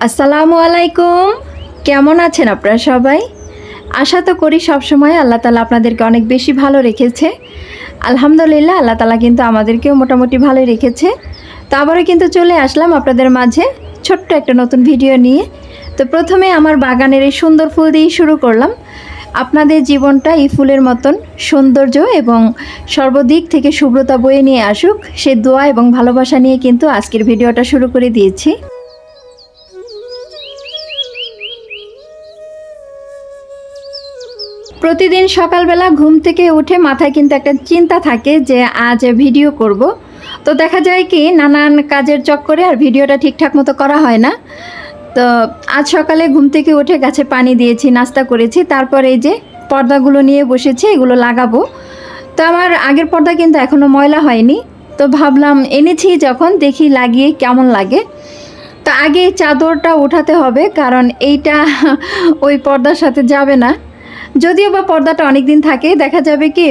আসসালামু আলাইকুম। কেমন আছেন আপনারা সবাই? আশা তো করি সবসময় আল্লাহ তাআলা আপনাদেরকে অনেক বেশি ভালো রেখেছে। আলহামদুলিল্লাহ আল্লাহ তাআলা কিন্তু আমাদেরকেও মোটামুটি ভালোই রেখেছে। তো আবারও কিন্তু চলে আসলাম আপনাদের মাঝে ছোট্ট একটা নতুন ভিডিও নিয়ে। তো প্রথমে আমার বাগানের এই সুন্দর ফুল দিয়েই শুরু করলাম। আপনাদের জীবনটা এই ফুলের মতন সৌন্দর্য এবং সর্বদিক থেকে শুভ্রতা বয়ে নিয়ে আসুক, সে দোয়া এবং ভালোবাসা নিয়ে কিন্তু আজকের ভিডিওটা শুরু করে দিয়েছি। প্রতিদিন সকালবেলা ঘুম থেকে উঠে মাথায় কিন্তু একটা চিন্তা থাকে যে আজ ভিডিও করব। তো দেখা যায় কি নানান কাজের চক্করে আর ভিডিওটা ঠিকঠাক মতো করা হয় না। তো আজ সকালে ঘুম থেকে উঠে গাছে পানি দিয়েছি, নাস্তা করেছি, তারপর এই যে পর্দাগুলো নিয়ে বসেছি, এগুলো লাগাবো। তো আমার আগের পর্দা কিন্তু এখনও ময়লা হয়নি। তো ভাবলাম এনেছি যখন দেখি লাগিয়ে কেমন লাগে। তো আগে এই চাদরটা উঠাতে হবে, কারণ এইটা ওই পর্দার সাথে যাবে না। যদিও বা পর্দাটা অনেক দিন থাকে, দেখা যাবে কি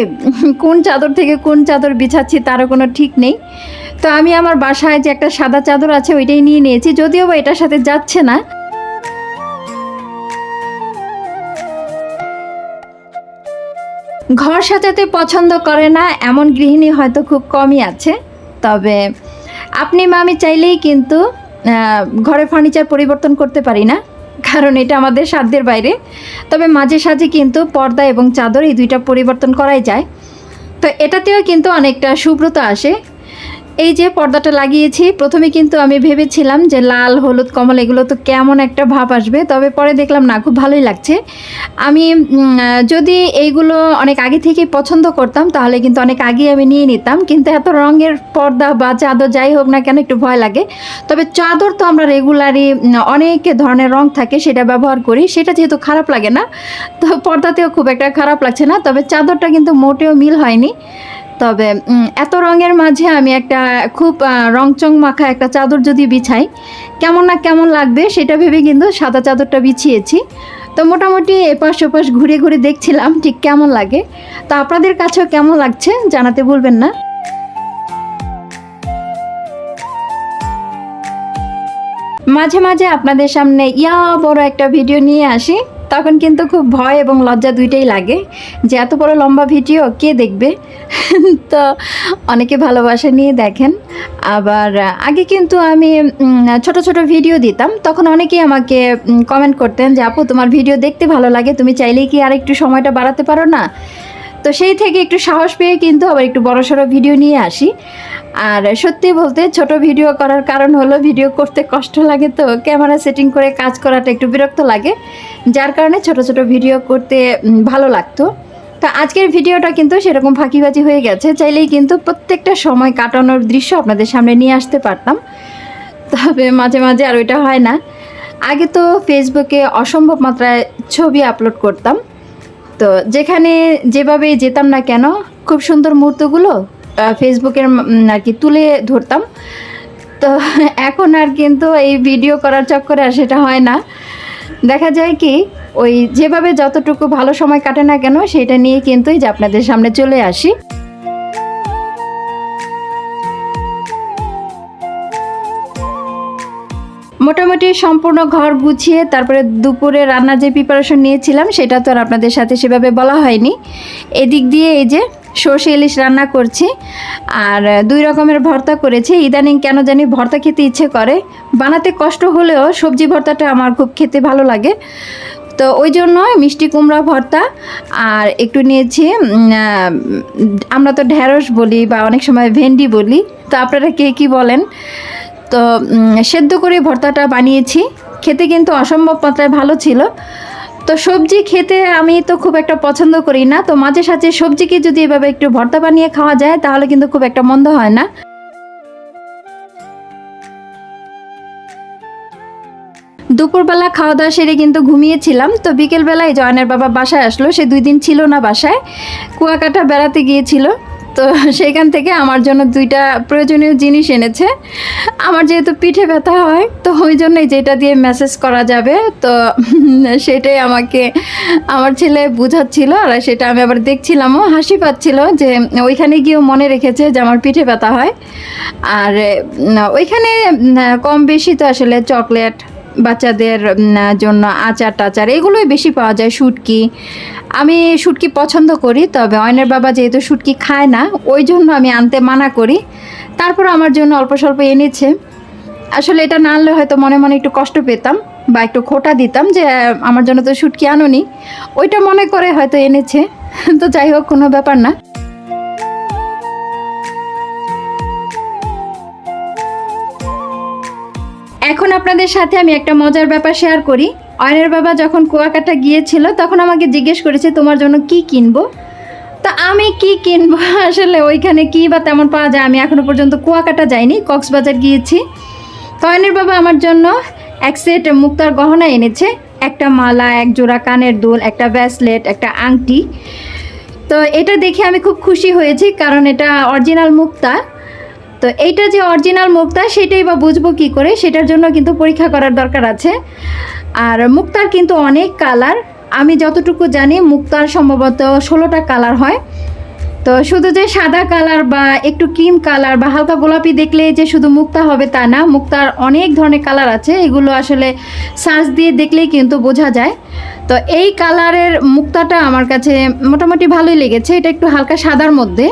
কোন চাদর থেকে কোন চাদর বিছাচ্ছি তারও কোনো ঠিক নেই। তো আমি আমার বাসায় যে একটা সাদা চাদর আছে ওইটাই নিয়ে নিয়েছি, যদিও বা এটার সাথে যাচ্ছে না। ঘর সাজাতে পছন্দ করে না এমন গৃহিণী হয়তো খুব কমই আছে। তবে আপনি বা আমি চাইলেই কিন্তু ঘরের ফার্নিচার পরিবর্তন করতে পারি না, কারণ এটা আমাদের সাধ্যের বাইরে। তবে মাঝে সাঝে কিন্তু পর্দা এবং চাদর এই দুইটা পরিবর্তন করাই যায়। তো এটাতেও কিন্তু অনেকটা শুভ্রতা আসে। এই যে পর্দাটা লাগিয়েছি, প্রথমে কিন্তু আমি ভেবেছিলাম যে লাল, হলুদ, কমলা এগুলো তো কেমন একটা ভাব আসবে, তবে পরে দেখলাম না, খুব ভালোই লাগছে। আমি যদি এইগুলো অনেক আগে থেকেই পছন্দ করতাম তাহলে কিন্তু অনেক আগেই আমি নিয়ে নিতাম, কিন্তু এত রঙের পর্দা বা চাদর যাই হোক না কেন একটু ভয় লাগে। তবে চাদর তো আমরা রেগুলারই অনেক ধরনের রং থাকে সেটা ব্যবহার করি, সেটা যেহেতু খারাপ লাগে না, তো পর্দাতেও খুব একটা খারাপ লাগছে না। তবে চাদরটা কিন্তু মোটেও মিল হয়নি। তবে এত রঙের মাঝে আমি একটা খুব রংচং মাখা একটা চাদর যদি বিছাই কেমন না কেমন লাগবে সেটা ভেবে কিন্তু সাদা চাদরটা বিছিয়েছি। তো মোটামুটি এপাশ ওপাশ ঘুরে ঘুরে দেখছিলাম ঠিক কেমন লাগে। তো আপনাদের কাছেও কেমন লাগছে জানাতে ভুলবেন না। মাঝে মাঝে আপনাদের সামনে বড় একটা ভিডিও নিয়ে আসি, তখন কিন্তু খুব ভয় এবং লজ্জা দুইটাই লাগে যে এত বড় লম্বা ভিডিও কে দেখবে। তো অনেকে ভালোবাসা নিয়ে দেখেন। আবার আগে কিন্তু আমি ছোট ছোট ভিডিও দিতাম, তখন অনেকেই আমাকে কমেন্ট করতেন যে আপু তোমার ভিডিও দেখতে ভালো লাগে, তুমি চাইলেই কি আর একটু সময়টা বাড়াতে পারো না। তো সেই থেকে একটু সাহস পেয়ে কিন্তু আবার একটু বড়সড় ভিডিও নিয়ে আসি। আর সত্যি বলতে ছোট ভিডিও করার কারণ হলো ভিডিও করতে কষ্ট লাগে, তো ক্যামেরা সেটিং করে কাজ করাটা একটু বিরক্ত লাগে, যার কারণে ছোট ছোট ভিডিও করতে ভালো লাগতো। তো আজকের ভিডিওটা কিন্তু সেরকম ফাঁকিবাজি হয়ে গেছে, চাইলেই কিন্তু প্রত্যেকটা সময় কাটানোর দৃশ্য আপনাদের সামনে নিয়ে আসতে পারতাম। তবে মাঝে মাঝে আর ওইটা হয় না। আগে তো ফেসবুকে অসম্ভব মাত্রায় ছবি আপলোড করতাম, তো যেখানে যেভাবে যেতাম না কেন খুব সুন্দর মুহূর্তগুলো ফেসবুকের আর কি তুলে ধরতাম। তো এখন আর কিন্তু এই ভিডিও করার চক্করে আর সেটা হয় না। দেখা যায় কি ওই যেভাবে যতটুকু ভালো সময় কাটে না কেন সেটা নিয়ে কিন্তু এই যে আপনাদের সামনে চলে আসি। মোটামুটি সম্পূর্ণ ঘর গুছিয়ে তারপরে দুপুরে রান্নার যে প্রিপারেশন নিয়েছিলাম সেটা তো আর আপনাদের সাথে সেভাবে বলা হয়নি। এদিক দিয়ে এই যে সর্ষে ইলিশ রান্না করছি, আর 2 রকমের ভর্তা করেছি। ইদানিং কেন জানি ভর্তা খেতে ইচ্ছে করে, বানাতে কষ্ট হলেও সবজি ভর্তাটা আমার খুব খেতে ভালো লাগে। তো ওই জন্য মিষ্টি কুমড়া ভর্তা আর একটু নিয়েছি, আমরা তো ঢ্যাঁড়স বলি বা অনেক সময় ভেন্ডি বলি, তো আপনারা কে কী বলেন। তো সেদ্ধ করে ভর্তাটা বানিয়েছি, খেতে কিন্তু অসম্ভব মাত্রায় ভালো ছিল। তো সবজি খেতে আমি তো খুব একটা পছন্দ করি না, তো মাঝে সাঝে সবজিকে যদি এভাবে একটু ভর্তা বানিয়ে খাওয়া যায় তাহলে কিন্তু খুব একটা মন্দ হয় না। দুপুরবেলা খাওয়া দাওয়া সেরে কিন্তু ঘুমিয়েছিলাম। তো বিকেলবেলায় জয়নের বাবা বাসায় আসলো, সে 2 দিন ছিল না বাসায়, কুয়াকাটা বেড়াতে গিয়েছিল। তো সেখান থেকে আমার জন্য 2টা প্রয়োজনীয় জিনিস এনেছে। আমার যেহেতু পিঠে ব্যথা হয়, তো ওই জন্যই যেটা দিয়ে ম্যাসেজ করা যাবে, তো সেটাই আমাকে আমার ছেলে বুঝাচ্ছিল, আর সেটা আমি আবার দেখছিলামও, হাসি পাচ্ছিল যে ওইখানে গিয়েও মনে রেখেছে যে আমার পিঠে ব্যথা হয়। আর ওইখানে কম বেশি তো আসলে চকলেট বাচ্চাদের জন্য আচার টাচার এগুলোই বেশি পাওয়া যায়, শুটকি। আমি শুটকি পছন্দ করি, তবে অয়নের বাবা যেহেতু শুটকি খায় না ওই জন্য আমি আনতে মানা করি। তারপর আমার জন্য অল্প স্বল্প এনেছে। আসলে এটা না আনলে হয়তো মনে মনে একটু কষ্ট পেতাম বা একটু খোঁটা দিতাম যে আমার জন্য তো শুটকি আনোনি, ওইটা মনে করে হয়তো এনেছে। তো যাই হোক, কোনো ব্যাপার না। এখন আপনাদের সাথে আমি একটা মজার ব্যাপার শেয়ার করি। অয়নের বাবা যখন কুয়াকাটা গিয়েছিল তখন আমাকে জিজ্ঞেস করেছে তোমার জন্য কি কিনবো। তা আমি কি কিনবো, আসলে ওইখানে কি বা তেমন পাওয়া যায়, আমি এখনো পর্যন্ত কুয়াকাটা যাইনি, কক্সবাজার গিয়েছি। তো অয়নের বাবা আমার জন্য এক সেট মুক্তার গহনা এনেছে, একটা মালা, এক জোড়া কানের দুল, একটা ব্রেসলেট, একটা আংটি। তো এটা দেখে আমি খুব খুশি হয়েছি, কারণ এটা অরিজিনাল মুক্তা। তো এইটা যে অরিজিনাল মুক্তা সেটাই বা বুঝবো কী করে, সেটার জন্য কিন্তু পরীক্ষা করার দরকার আছে। আর মুক্তার কিন্তু অনেক কালার, আমি যতটুকু জানি মুক্তার সম্ভবত 16টা কালার হয়। তো শুধু যে সাদা কালার বা একটু ক্রিম কালার বা হালকা গোলাপি দেখলে যে শুধু মুক্তা হবে তা না, মুক্তার অনেক ধরনের কালার আছে, এগুলো আসলে সার্চ দিয়ে দেখলেই কিন্তু বোঝা যায়। তো এই কালারের মুক্তাটা আমার কাছে মোটামুটি ভালোই লেগেছে, এটা একটু হালকা সাদার মধ্যে।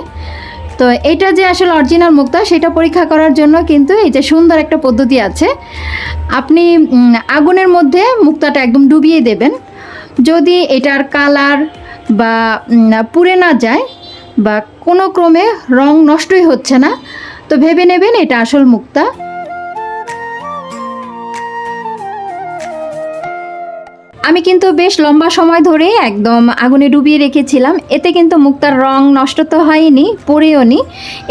তো এইটা যে আসলে অরিজিনাল মুক্তা সেটা পরীক্ষা করার জন্য কিন্তু এই যে সুন্দর একটা পদ্ধতি আছে। আপনি আগুনের মধ্যে মুক্তাটা একদম ডুবিয়ে দেবেন, যদি এটার কালার বা পুড়ে না যায় বা কোনো ক্রমে রং নষ্টই হচ্ছে না, তো ভেবে নেবেন এটা আসল মুক্তা। আমি কিন্তু বেশ লম্বা সময় ধরে একদম আগুনে ডুবিয়ে রেখেছিলাম, এতে কিন্তু মুক্তার রং নষ্ট তো হয়নি, পড়েও নি।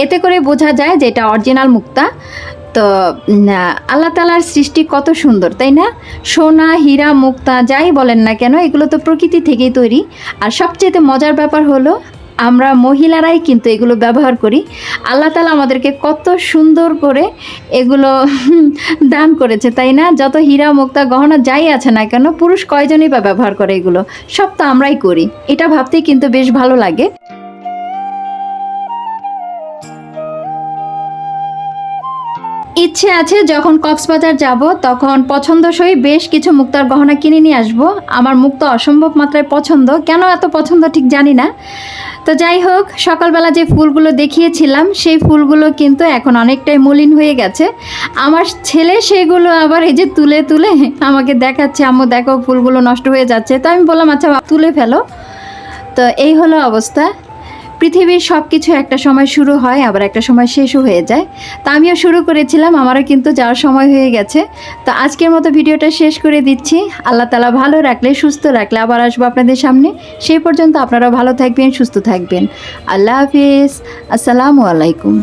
এতে করে বোঝা যায় যে এটা অরিজিনাল মুক্তা। তো আল্লাহ তাআলার সৃষ্টি কত সুন্দর, তাই না? সোনা, হীরা, মুক্তা যাই বলেন না কেন, এগুলো তো প্রকৃতি থেকেই তৈরি। আর সবচেয়ে মজার ব্যাপার হলো আমরা মহিলারাই কিন্তু এগুলো ব্যবহার করি। আল্লাহ তাআলা আমাদেরকে কত সুন্দর করে এগুলো দান করেছে, তাই না? যত হীরা, মুক্তা, গহনা যাই আছে না কেন, পুরুষ কয়জনই বা ব্যবহার করে এগুলো, সব তো আমরাই করি। এটা ভাবতেই কিন্তু বেশ ভালো লাগে। ইচ্ছে আছে যখন কক্সবাজার যাব তখন পছন্দসই বেশ কিছু মুক্তার গহনা কিনে নিয়ে আসবো। আমার মুক্তা অসম্ভব মাত্রায় পছন্দ, কেন এত পছন্দ ঠিক জানি না। তো যাই হোক, সকালবেলা যে ফুলগুলো দেখিয়েছিলাম সেই ফুলগুলো কিন্তু এখন অনেকটাই মলিন হয়ে গেছে। আমার ছেলে সেগুলো আবার এই যে তুলে তুলে আমাকে দেখাচ্ছে, আম্মু দেখো ফুলগুলো নষ্ট হয়ে যাচ্ছে। তো আমি বললাম আচ্ছা তুলে ফেলো। তো এই হলো অবস্থা। পৃথিবীর সব কিছু একটা সময় শুরু হয়, আবার একটা সময় শেষও হয়ে যায়। তা আমিও শুরু করেছিলাম, আমারও কিন্তু যাওয়ার সময় হয়ে গেছে। তো আজকের মতো ভিডিওটা শেষ করে দিচ্ছি। আল্লাহ তাআলা ভালো রাখলে, সুস্থ রাখলে আবার আসবো আপনাদের সামনে। সেই পর্যন্ত আপনারা ভালো থাকবেন, সুস্থ থাকবেন। আল্লাহ হাফিজ, আসসালামু আলাইকুম।